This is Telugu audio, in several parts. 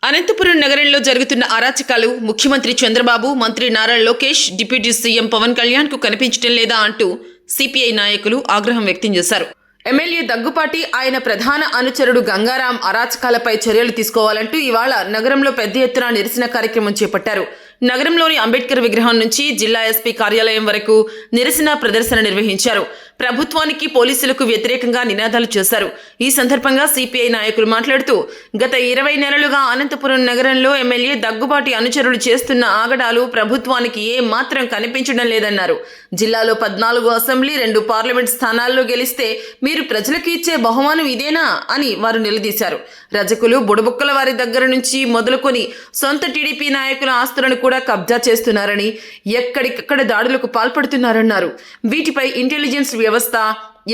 అనంతపురం నగరంలో జరుగుతున్న అరాచకాలు ముఖ్యమంత్రి చంద్రబాబు, మంత్రి నారా లోకేష్, డిప్యూటీ సీఎం పవన్ కళ్యాణ్ కు కనిపించడం లేదా అంటూ సిపిఐ నాయకులు ఆగ్రహం వ్యక్తం చేశారు. ఎమ్మెల్యే దగ్గుపాటి, ఆయన ప్రధాన అనుచరుడు గంగారాం అరాచకాలపై చర్యలు తీసుకోవాలంటూ ఇవాళ నగరంలో పెద్ద ఎత్తున నిరసన కార్యక్రమం చేపట్టారు. నగరంలోని అంబేద్కర్ విగ్రహం నుంచి జిల్లా ఎస్పీ కార్యాలయం వరకు నిరసన ప్రదర్శన నిర్వహించారు. ప్రభుత్వానికి, పోలీసులకు వ్యతిరేకంగా నినాదాలు చేశారు. ఈ సందర్భంగా సిపిఐ నాయకులు మాట్లాడుతూ, గత 20 నెలలుగా అనంతపురం నగరంలో ఎమ్మెల్యే దగ్గుబాటి అనుచరులు చేస్తున్న ఆగడాలు ప్రభుత్వానికి ఏ మాత్రం కనిపించడం లేదన్నారు. జిల్లాలో 14 అసెంబ్లీ, 2 పార్లమెంట్ స్థానాల్లో గెలిస్తే మీరు ప్రజలకు ఇచ్చే బహుమానం ఇదేనా అని వారు నిలదీశారు. రజకులు, బుడబుక్కల వారి దగ్గర నుంచి మొదలుకొని సొంత టీడీపీ నాయకుల ఆస్తులను కూడా కబ్జా చేస్తున్నారని, ఎక్కడికక్కడ దాడులకు పాల్పడుతున్నారన్నారు. వీటిపై ఇంటెలిజెన్స్ వ్యవస్థ,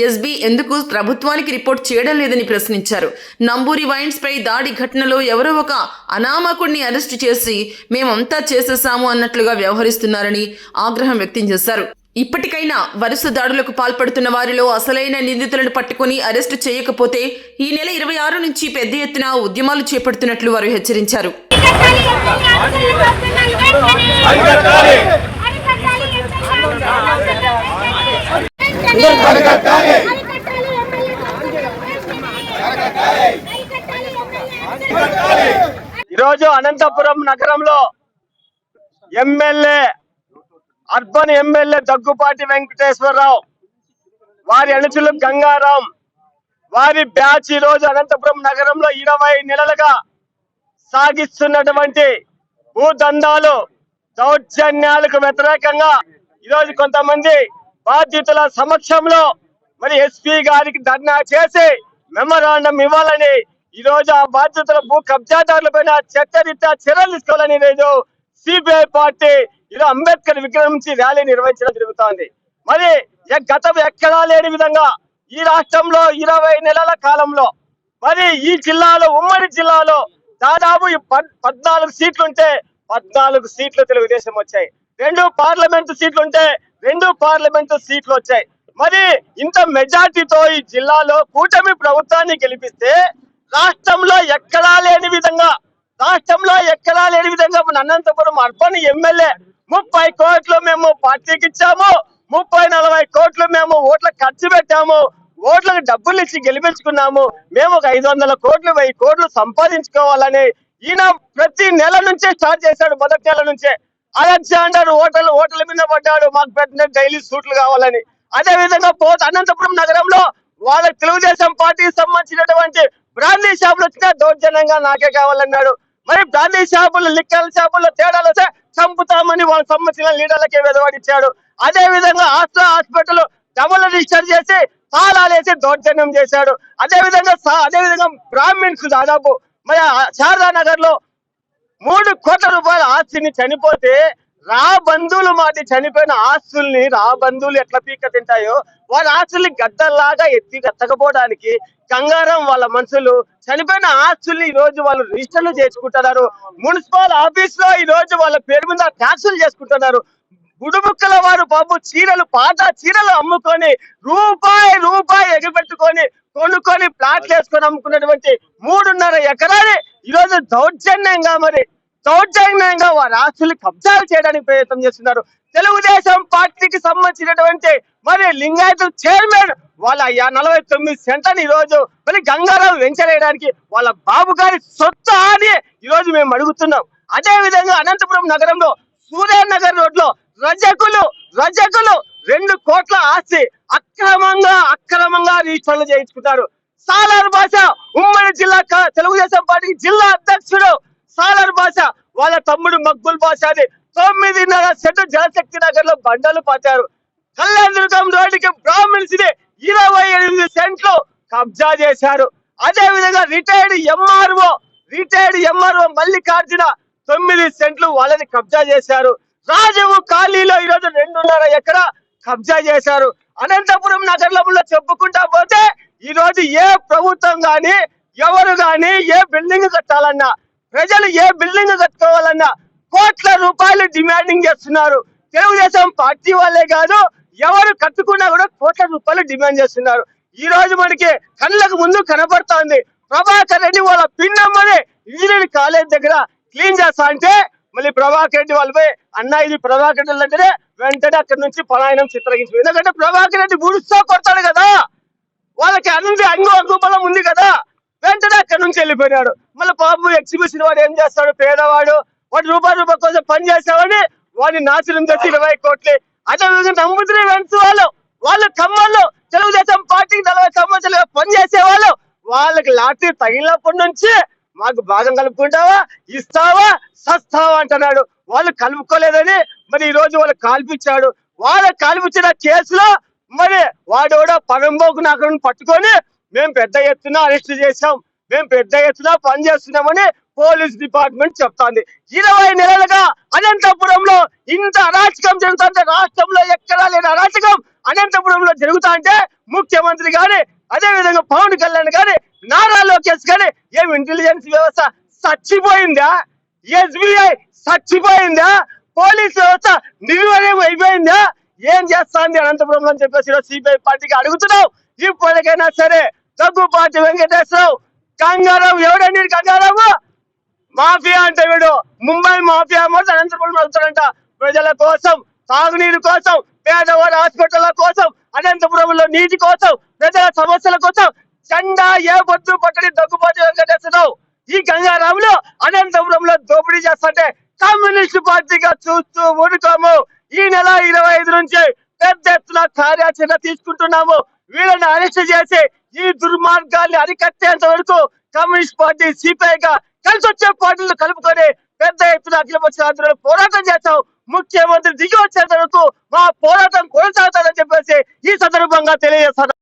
ఎస్బీ ఎందుకు ప్రభుత్వానికి రిపోర్ట్ చేయడం లేదని ప్రశ్నించారు. నంబూరి వైన్స్ పై దాడి ఘటనలో ఎవరో ఒక అనామకుడిని అరెస్టు చేసి మేమంతా చేసేసాము అన్నట్లుగా వ్యవహరిస్తున్నారని ఆగ్రహం వ్యక్తం చేశారు. ఇప్పటికైనా వరుస దాడులకు పాల్పడుతున్న వారిలో అసలైన నిందితులను పట్టుకుని అరెస్టు చేయకపోతే ఈ నెల 26 నుంచి పెద్ద ఎత్తున ఉద్యమాలు చేపడుతున్నట్లు వారు హెచ్చరించారు. ఈరోజు అనంతపురం నగరంలో అర్బన్ ఎమ్మెల్యే దగ్గుపాటి వెంకటేశ్వరరావు, వారి అనుచరులు గంగారాం, వారి బ్యాచ్ ఈ రోజు అనంతపురం నగరంలో 20 నెలలుగా సాగిస్తున్నటువంటి భూదందాలు, దౌర్జన్యాలకు వ్యతిరేకంగా ఈరోజు కొంతమంది బాధ్యతల సమక్షంలో మరి ఎస్పీ గారికి ధర్నా చేసి మెమరాండం ఇవ్వాలని, ఈ రోజు ఆ బాధ్యతల భూ కబ్జాదారుల పైన చట్టరీత్యా చర్యలు తీసుకోవాలని ఈరోజు సిపిఐ పార్టీ ఈరోజు అంబేద్కర్ విగ్రహం నుంచి ర్యాలీ నిర్వహించడం జరుగుతోంది. మరి గతం ఎక్కడా లేని విధంగా ఈ రాష్ట్రంలో 20 నెలల కాలంలో మరి ఈ జిల్లాలో, ఉమ్మడి జిల్లాలో దాదాపు 14 సీట్లుంటే 14 సీట్లు తెలుగుదేశం వచ్చాయి. 2 పార్లమెంటు సీట్లుంటే 2 పార్లమెంటు సీట్లు వచ్చాయి. మరి ఇంత మెజార్టీతో ఈ జిల్లాలో కూటమి ప్రభుత్వాన్ని గెలిపిస్తే రాష్ట్రంలో ఎక్కడా లేని విధంగా మన అనంతపురం అర్బన్ ఎమ్మెల్యే 30 కోట్లు మేము పార్టీకి ఇచ్చాము, 30-40 కోట్లు మేము ఓట్లకు ఖర్చు పెట్టాము, ఓట్లకు డబ్బులు ఇచ్చి గెలిపించుకున్నాము, మేము ఒక 500 కోట్లు 1000 కోట్లు సంపాదించుకోవాలని ఈయన ప్రతి నెల నుంచే స్టార్ట్ చేశాడు. మొదటి నెల నుంచే అలెగ్జాండర్ ఓటల మీద పడ్డాడు, మాకు పెట్టిన డైలీ సూట్లు కావాలని. అదే విధంగా అనంతపురం నగరంలో వాళ్ళ తెలుగుదేశం పార్టీకి సంబంధించినటువంటి బ్రాందీ షాపులు వచ్చినా దౌర్జన్యంగా నాకే కావాలన్నాడు. మరి బ్రాందీ షాపులు, లిక్కర్ షాపుల్లో తేడాలు వస్తే చంపుతామని వాళ్ళకి సంబంధించిన లీడర్లకే వెదవాడిచ్చాడు. అదే విధంగా హాస్పిటల్ డబుల్ రిజిస్టర్ చేసి తాళాలేసి దౌర్జన్యం చేశాడు. అదే విధంగా బ్రాహ్మిన్స్ దాదాపు మరి శారదా నగర్ లో 3 కోట్ల రూపాయల ఆస్తిని చనిపోతే బంధువులు మాటి చనిపోయిన ఆస్తుల్ని బంధువులు ఎట్లా పీక తింటాయో వాళ్ళ ఆస్తుల్ని గద్దల్లాగా ఎత్తకపోవడానికి గంగారం వాళ్ళ మనుషులు చనిపోయిన ఆస్తుల్ని ఈ రోజు వాళ్ళు రిజిస్టర్లు చేసుకుంటున్నారు. మున్సిపల్ ఆఫీస్ లో ఈ రోజు వాళ్ళ పేరు మీద ట్యాక్సులు చేసుకుంటున్నారు. గుడుముక్కల వారు బాబు పాత చీరలు అమ్ముకొని రూపాయి ఎగబెట్టుకొని కొనుక్కొని ప్లాట్లు వేసుకొని అమ్ముకున్నటువంటి 3.5 ఎకరాలు ఈ రోజు దౌర్జన్యంగా వారి ఆస్తులు కబ్జాలు చేయడానికి ప్రయత్నం చేస్తున్నారు. తెలుగుదేశం పార్టీకి సంబంధించినటువంటి మరి లింగాయతుల చైర్మన్ వాళ్ళ 49 సెంట్లని ఈ రోజు మళ్ళీ గంగారావు వెంచరేయడానికి వాళ్ళ బాబు గారి సొత్తు అని ఈ రోజు మేము అడుగుతున్నాం. అదే విధంగా అనంతపురం నగరంలో సూర్యనగర్ రోడ్ లో రజకులు 2 కోట్ల ఆస్తి అక్రమంగా రిజిస్టర్లు చేయించుకుంటారు. సాలార్ భాష ఉమ్మడి జిల్లా తెలుగుదేశం పార్టీకి జిల్లా అధ్యక్షుడు సాలార్ భాష వాళ్ళ తమ్ముడు మక్బుల్ భాష అని 9.5 సెంటు జలశక్తి నగర్ లో బండలు పాతారు. కళ్యాణదుర్గం రోడ్డుకి బ్రాహ్మిన్స్ 28 సెంట్లు కబ్జా చేశారు. అదే విధంగా రిటైర్డ్ ఎంఆర్ఓ మల్లికార్జున 9 సెంట్లు వాళ్ళని కబ్జా చేశారు. రాజవు కాలనీలో ఈరోజు 2.5 ఎకరా కబ్జా చేశారు. అనంతపురం నగరంలో చెప్పుకుంటా పోతే ఈ రోజు ఏ ప్రభుత్వం గాని ఎవరు గాని ఏ బిల్డింగ్ కట్టాలన్నా, ప్రజలు ఏ బిల్డింగ్ కట్టుకోవాలన్నా కోట్ల రూపాయలు డిమాండింగ్ చేస్తున్నారు. తెలుగుదేశం పార్టీ వాళ్ళే కాదు, ఎవరు కట్టుకున్నా కూడా కోట్ల రూపాయలు డిమాండ్ చేస్తున్నారు. ఈ రోజు మనకి కళ్ళకు ముందు కనబడుతోంది ప్రభాకర్ రెడ్డి వాళ్ళ పిన్నమ్మని ఇంజనీరింగ్ కాలేజ్ దగ్గర క్లీన్ చేస్తా అంటే మళ్ళీ ప్రభాకర్ రెడ్డి వాళ్ళు పోయి అన్న ఇది ప్రభాకర్ రెడ్డి అంటేనే వెంటనే అక్కడి నుంచి పలాయనం చిత్రగించు. ఎందుకంటే ప్రభాకర్ రెడ్డి గుడిస్తో కొడతాడు కదా, వాళ్ళకి అంగు బలం ఉంది కదా, వెంటనే అక్కడి నుంచి వెళ్ళిపోయినాడు. మళ్ళీ పాపం ఎగ్జిబిషన్ వాడు ఏం చేస్తాడు, పేదవాడు వాడు రూపాయి కోసం పని చేసేవాడిని వాడిని నాశనం చేసి 20 కోట్లు. అదే విధంగా నమ్ముతున్న వెంటనే వాళ్ళు ఖమ్మంలో తెలుగుదేశం పార్టీకి 40 సంవత్సరాలుగా పని చేసేవాళ్ళు, వాళ్ళకి లాటరీ తగిలినప్పటి నుంచి మాకు భాగం కలుపుకుంటావా, ఇస్తావా, సస్తావా అంటున్నాడు. వాళ్ళు కలుపుకోలేదని మరి ఈ రోజు వాళ్ళు కాల్పించాడు. వాళ్ళకి కాల్పించిన కేసులో మరి వాడు కూడా పరంబోకు నాకు పట్టుకొని మేము పెద్ద ఎత్తున అరెస్ట్ చేశాం, మేము పెద్ద ఎత్తున పని చేస్తున్నామని పోలీస్ డిపార్ట్మెంట్ చెప్తాంది. 20 నెలలుగా అనంతపురంలో ఇంత అరాచకం జరుగుతుంటే, రాష్ట్రంలో ఎక్కడా లేని అరాచకం అనంతపురంలో జరుగుతా అంటే ముఖ్యమంత్రి గాని, అదే విధంగా పవన్ కళ్యాణ్ గాని, నారా లోకేష్ గాని ఏం ఇంటెలిజెన్స్ వ్యవస్థ చచ్చిపోయిందా, SBI చచ్చిపోయిందా, పోలీస్ వ్యవస్థ నిర్వీర్యం అయిపోయిందా, ఏం చేస్తాంది అనంతపురంలో అని చెప్పేసి సిపిఐ పార్టీకి అడుగుతున్నావు. ఇప్పటికైనా సరే దగ్గుపాటి వెంకటేశ్వరరావు, గంగారావు, ఎవడండి గంగారావు మాఫియా అంటే వీడు ముంబై మాఫియా మొత్తం అనంతపురం వెళ్తాడంట. ప్రజల కోసం, తాగునీరు కోసం, పేదవారి హాస్పిటల్ కోసం, అనంతపురంలో నీటి కోసం, ప్రజల సమస్యల కోసం జెండా ఏ పొద్దు పట్టడి దగ్గుబాటి వెంకటేశ్వరరావు ఈ గంగారాములు అనంతపురంలో దోపిడీ చేస్తుంటే కమ్యూనిస్ట్ పార్టీగా చూస్తూ ఊరుకోము. ఈ నెల 25 నుంచి పెద్ద ఎత్తున కార్యాచరణ తీసుకుంటున్నాము. వీళ్ళని అరెస్ట్ చేసి ఈ దుర్మార్గాన్ని అరికట్టేంత వరకు కమ్యూనిస్ట్ పార్టీ సిపిఐగా కలిసి వచ్చే పార్టీలు కలుపుకొని పెద్ద ఎత్తున అఖిలపక్ష ఆందోళన పోరాటం చేస్తాం. ముఖ్యమంత్రి దిగి వచ్చేంత వరకు మా పోరాటం కొనసాగుతాదని చెప్పేసి ఈ సందర్భంగా తెలియజేస్తారు.